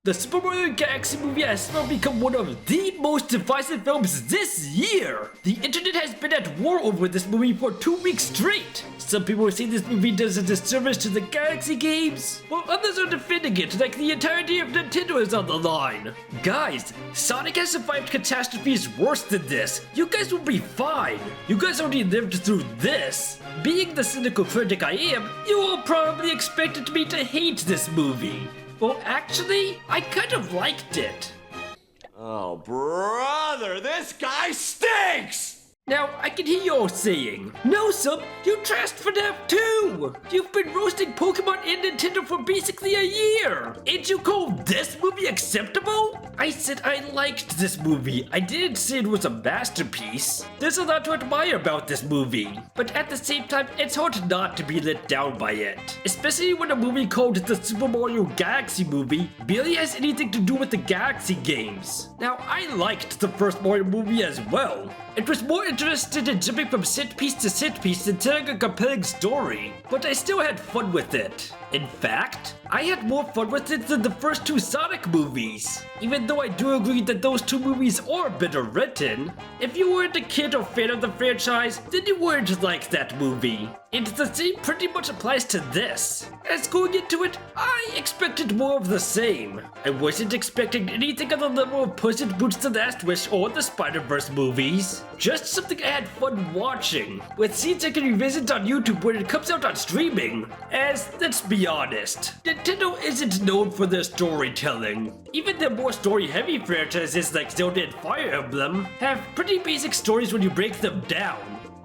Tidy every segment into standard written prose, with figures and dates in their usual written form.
The Super Mario Galaxy movie has now become one of the most divisive films this year. The internet has been at war over this movie for 2 weeks straight. Some people say this movie does a disservice to the Galaxy games, while others are defending it like the entirety of Nintendo is on the line. Guys, Sonic has survived catastrophes worse than this. You guys will be fine. You guys already lived through this. Being the cynical critic I am, you all probably expected me to hate this movie. Well, actually, I kind of liked it. Oh, brother, this guy stinks! Now, I can hear you all saying, no, Sub, you trashed FNAF 2! You've been roasting Pokemon and Nintendo for basically a year! And you call this movie acceptable? I said I liked this movie. I didn't say it was a masterpiece. There's a lot to admire about this movie. But at the same time, it's hard not to be let down by it. Especially when a movie called the Super Mario Galaxy movie barely has anything to do with the Galaxy games. Now, I liked the first Mario movie as well. It was more interested in jumping from set piece to set piece and telling a compelling story, but I still had fun with it. In fact, I had more fun with it than the first 2 Sonic movies. Even though I do agree that those 2 movies are better written, if you weren't a kid or fan of the franchise, then you weren't like that movie. And the same pretty much applies to this. As going into it, I expected more of the same. I wasn't expecting anything on the level of Puss in Boots: The Last Wish or the Spider-Verse movies. Just something I had fun watching, with scenes I can revisit on YouTube when it comes out on streaming. As, let's be honest, Nintendo isn't known for their storytelling. Even the more story-heavy franchises like Zelda and Fire Emblem have pretty basic stories when you break them down.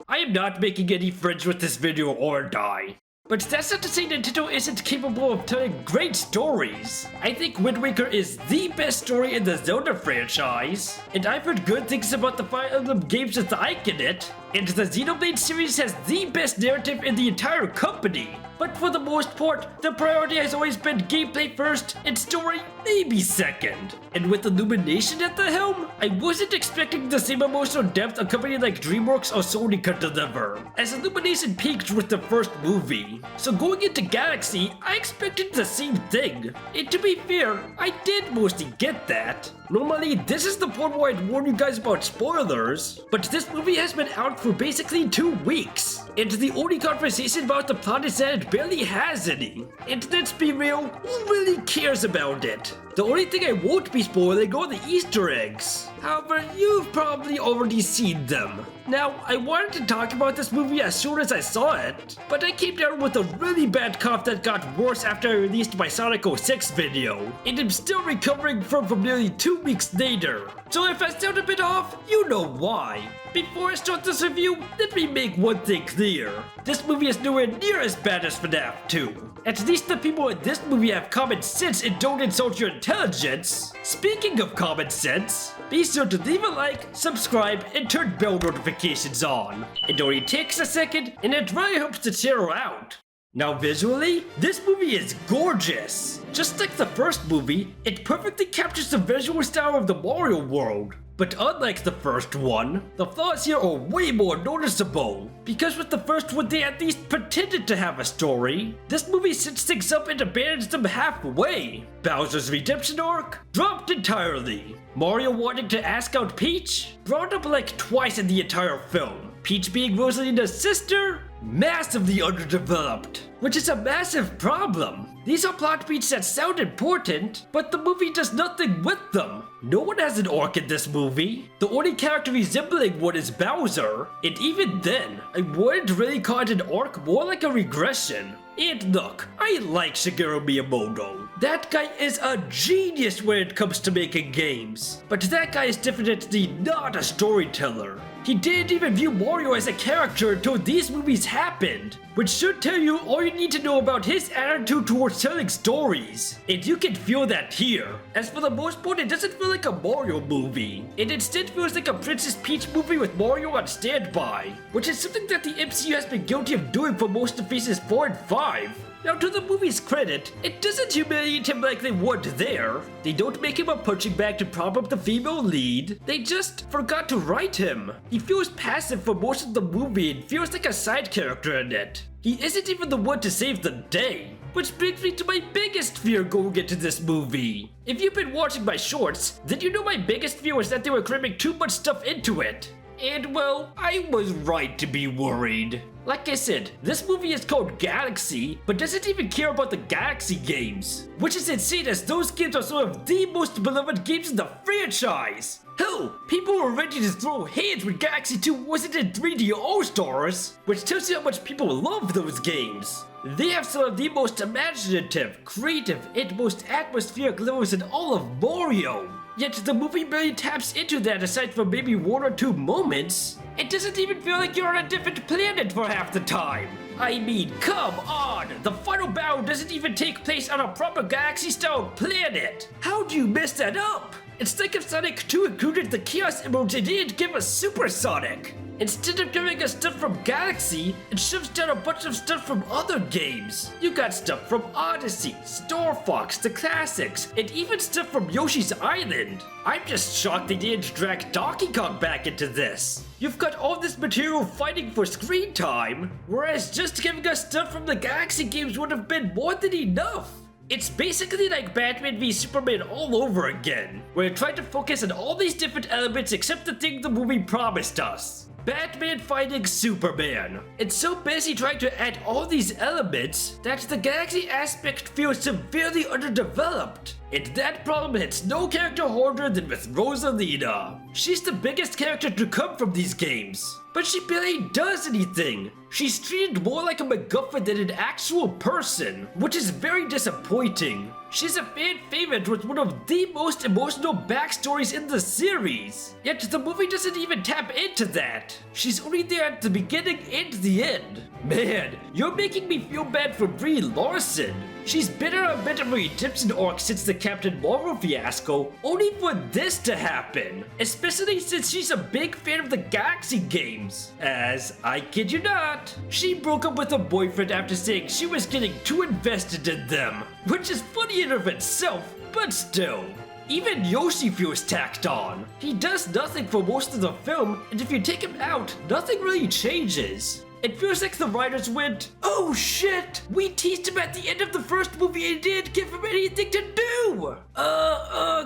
I am not making any friends with this video or die. But that's not to say Nintendo isn't capable of telling great stories. I think Wind Waker is the best story in the Zelda franchise, and I've heard good things about the Fire Emblem games with Ike in it, and the Xenoblade series has the best narrative in the entire company. But for the most part, the priority has always been gameplay first and story maybe second. And with Illumination at the helm, I wasn't expecting the same emotional depth a company like DreamWorks or Sony could deliver, as Illumination peaked with the first movie. So going into Galaxy, I expected the same thing. And to be fair, I did mostly get that. Normally, this is the point where I'd warn you guys about spoilers, but this movie has been out for basically 2 weeks. And the only conversation about the plot is that it barely has any. And let's be real, who really cares about it? The only thing I won't be spoiling are the Easter eggs. However, you've probably already seen them. Now, I wanted to talk about this movie as soon as I saw it, but I came down with a really bad cough that got worse after I released my Sonic 06 video, and I'm still recovering from nearly 2 weeks later. So if I sound a bit off, you know why. Before I start this review, let me make one thing clear. This movie is nowhere near as bad as FNAF 2. At least the people in this movie have common sense and don't insult your intelligence. Speaking of common sense, be sure to leave a like, subscribe, and turn bell notifications on. It only takes a second, and it really helps the channel out. Now visually, this movie is gorgeous. Just like the first movie, it perfectly captures the visual style of the Mario world. But unlike the first one, the flaws here are way more noticeable. Because with the first one they at least pretended to have a story, this movie sets things up and abandons them halfway. Bowser's redemption arc dropped entirely. Mario wanting to ask out Peach brought up like twice in the entire film. Peach being Rosalina's sister, massively underdeveloped, which is a massive problem. These are plot beats that sound important, but the movie does nothing with them. No one has an arc in this movie. The only character resembling one is Bowser, and even then, I wouldn't really call it an arc, more like a regression. And look, I like Shigeru Miyamoto. That guy is a genius when it comes to making games. But that guy is definitely not a storyteller. He didn't even view Mario as a character until these movies happened, which should tell you all you need to know about his attitude towards telling stories. And you can feel that here. As for the most part, it doesn't feel like a Mario movie. It instead feels like a Princess Peach movie with Mario on standby, which is something that the MCU has been guilty of doing for most of Phases 4 and 5. Now to the movie's credit, it doesn't humiliate him like they would there. They don't make him a punching bag to prop up the female lead. They just forgot to write him. He feels passive for most of the movie and feels like a side character in it. He isn't even the one to save the day. Which brings me to my biggest fear going into this movie. If you've been watching my shorts, then you know my biggest fear was that they were cramming too much stuff into it. And well, I was right to be worried. Like I said, this movie is called Galaxy, but doesn't even care about the Galaxy games. Which is insane as those games are some of the most beloved games in the franchise. Hell, people were ready to throw hands when Galaxy 2 wasn't in 3D All-Stars, which tells you how much people love those games. They have some of the most imaginative, creative, and most atmospheric levels in all of Mario. Yet the movie barely taps into that aside from maybe one or two moments. It doesn't even feel like you're on a different planet for half the time. I mean, come on! The final battle doesn't even take place on a proper Galaxy-style planet! How do you mess that up? It's like if Sonic 2 included the Chaos Emeralds and didn't give us Super Sonic. Instead of giving us stuff from Galaxy, it shoves down a bunch of stuff from other games. You got stuff from Odyssey, Star Fox, the classics, and even stuff from Yoshi's Island. I'm just shocked they didn't drag Donkey Kong back into this. You've got all this material fighting for screen time, whereas just giving us stuff from the Galaxy games would have been more than enough. It's basically like Batman v Superman all over again, where it tried to focus on all these different elements except the thing the movie promised us. Batman fighting Superman. It's so busy trying to add all these elements that the Galaxy aspect feels severely underdeveloped. And that problem hits no character harder than with Rosalina. She's the biggest character to come from these games, but she barely does anything. She's treated more like a MacGuffin than an actual person, which is very disappointing. She's a fan favorite with one of the most emotional backstories in the series, yet the movie doesn't even tap into that. She's only there at the beginning and the end. Man, you're making me feel bad for Brie Larson. She's been on a bit of a redemption arc since the Captain Marvel fiasco, only for this to happen. Especially since she's a big fan of the Galaxy games. As, I kid you not, she broke up with her boyfriend after saying she was getting too invested in them. Which is funny in of itself, but still. Even Yoshi feels tacked on. He does nothing for most of the film, and if you take him out, nothing really changes. It feels like the writers went, oh shit, we teased him at the end of the first movie and didn't give him anything to do.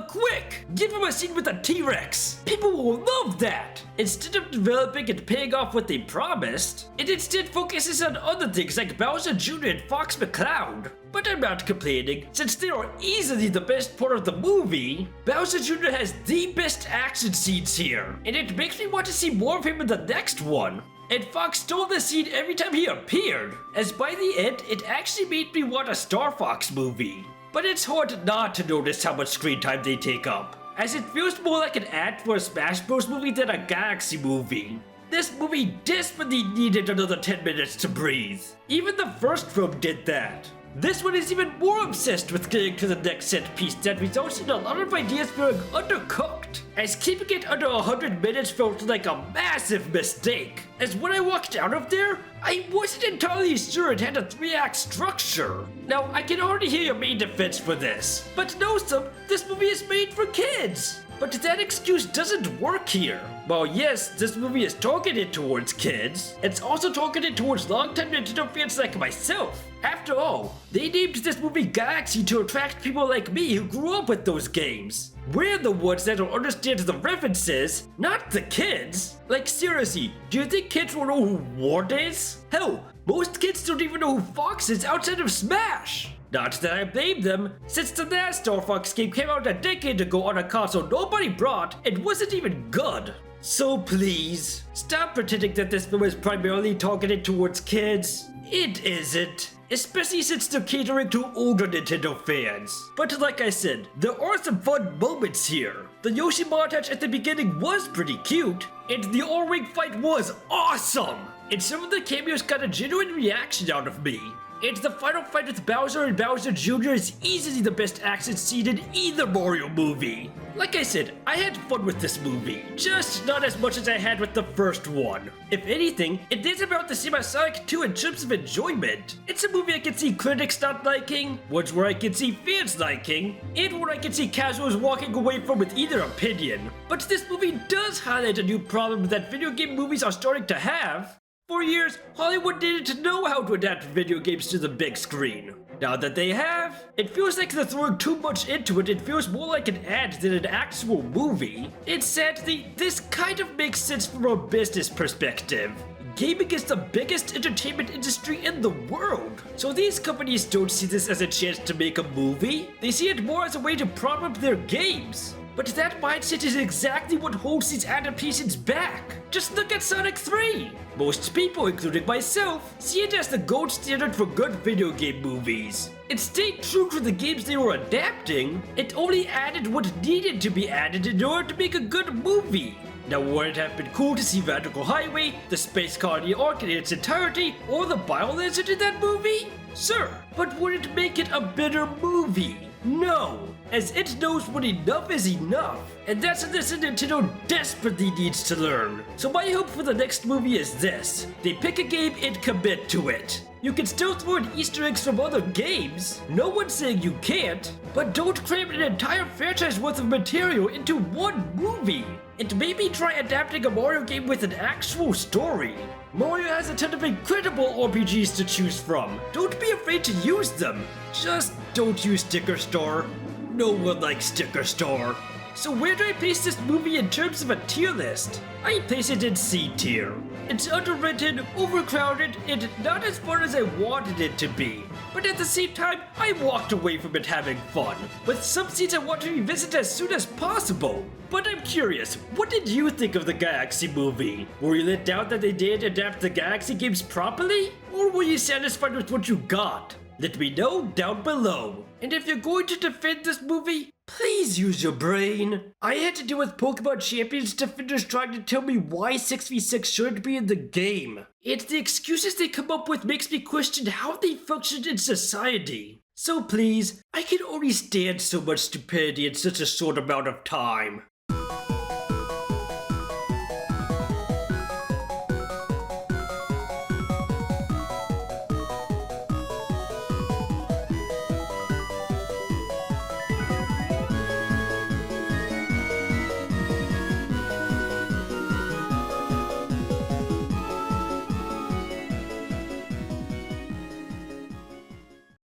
Quick, give him a scene with a T-Rex. People will love that. Instead of developing and paying off what they promised, it instead focuses on other things like Bowser Jr. and Fox McCloud. But I'm not complaining, since they are easily the best part of the movie. Bowser Jr. has the best action scenes here, and it makes me want to see more of him in the next one. And Fox stole the scene every time he appeared, as by the end, it actually made me want a Star Fox movie. But it's hard not to notice how much screen time they take up, as it feels more like an ad for a Smash Bros. Movie than a Galaxy movie. This movie desperately needed another 10 minutes to breathe. Even the first film did that. This one is even more obsessed with getting to the next set piece that results in a lot of ideas feeling undercooked, as keeping it under 100 minutes felt like a massive mistake. As when I walked out of there, I wasn't entirely sure it had a 3-act structure. Now, I can already hear your main defense for this, but no, this movie is made for kids. But that excuse doesn't work here. While yes, this movie is targeted towards kids, it's also targeted towards longtime Nintendo fans like myself. After all, they named this movie Galaxy to attract people like me who grew up with those games. We're the ones that'll understand the references, not the kids. Like seriously, do you think kids will know who Ward is? Hell, most kids don't even know who Fox is outside of Smash. Not that I blame them, since the last Star Fox game came out a decade ago on a console nobody brought and wasn't even good. So please, stop pretending that this film is primarily targeted towards kids. It isn't. Especially since they're catering to older Nintendo fans. But like I said, there are some fun moments here. The Yoshi montage at the beginning was pretty cute, and the all-ring fight was awesome! And some of the cameos got a genuine reaction out of me. And the final fight with Bowser and Bowser Jr. is easily the best action scene in either Mario movie. Like I said, I had fun with this movie, just not as much as I had with the first one. If anything, it is about the same as Sonic 2 in terms of enjoyment. It's a movie I can see critics not liking, ones where I can see fans liking, and where I can see casuals walking away from with either opinion. But this movie does highlight a new problem that video game movies are starting to have. For years, Hollywood needed to know how to adapt video games to the big screen. Now that they have, it feels like they're throwing too much into it. It feels more like an ad than an actual movie. And sadly, this kind of makes sense from a business perspective. Gaming is the biggest entertainment industry in the world. So these companies don't see this as a chance to make a movie. They see it more as a way to prop up their games. But that mindset is exactly what holds these adaptations back. Just look at Sonic 3. Most people, including myself, see it as the gold standard for good video game movies. It stayed true to the games they were adapting. It only added what needed to be added in order to make a good movie. Now, would it have been cool to see Radical Highway, the Space Colony arc in its entirety, or the Biolizard in that movie? Sure, but would it make it a better movie? No, as it knows when enough is enough, and that's a lesson Nintendo desperately needs to learn. So my hope for the next movie is this: they pick a game and commit to it. You can still throw in Easter eggs from other games, no one's saying you can't, but don't cram an entire franchise worth of material into one movie. And maybe try adapting a Mario game with an actual story. Mario has a ton of incredible RPGs to choose from. Don't be afraid to use them. Just don't use Sticker Star. No one likes Sticker Star. So where do I place this movie in terms of a tier list? I place it in C tier. It's underwritten, overcrowded, and not as fun as I wanted it to be. But at the same time, I walked away from it having fun, with some scenes I want to revisit as soon as possible. But I'm curious, what did you think of the Galaxy movie? Were you let down that they didn't adapt the Galaxy games properly? Or were you satisfied with what you got? Let me know down below. And if you're going to defend this movie, please use your brain. I had to deal with Pokemon Champions defenders trying to tell me why 6v6 shouldn't be in the game. And the excuses they come up with makes me question how they function in society. So please, I can only stand so much stupidity in such a short amount of time.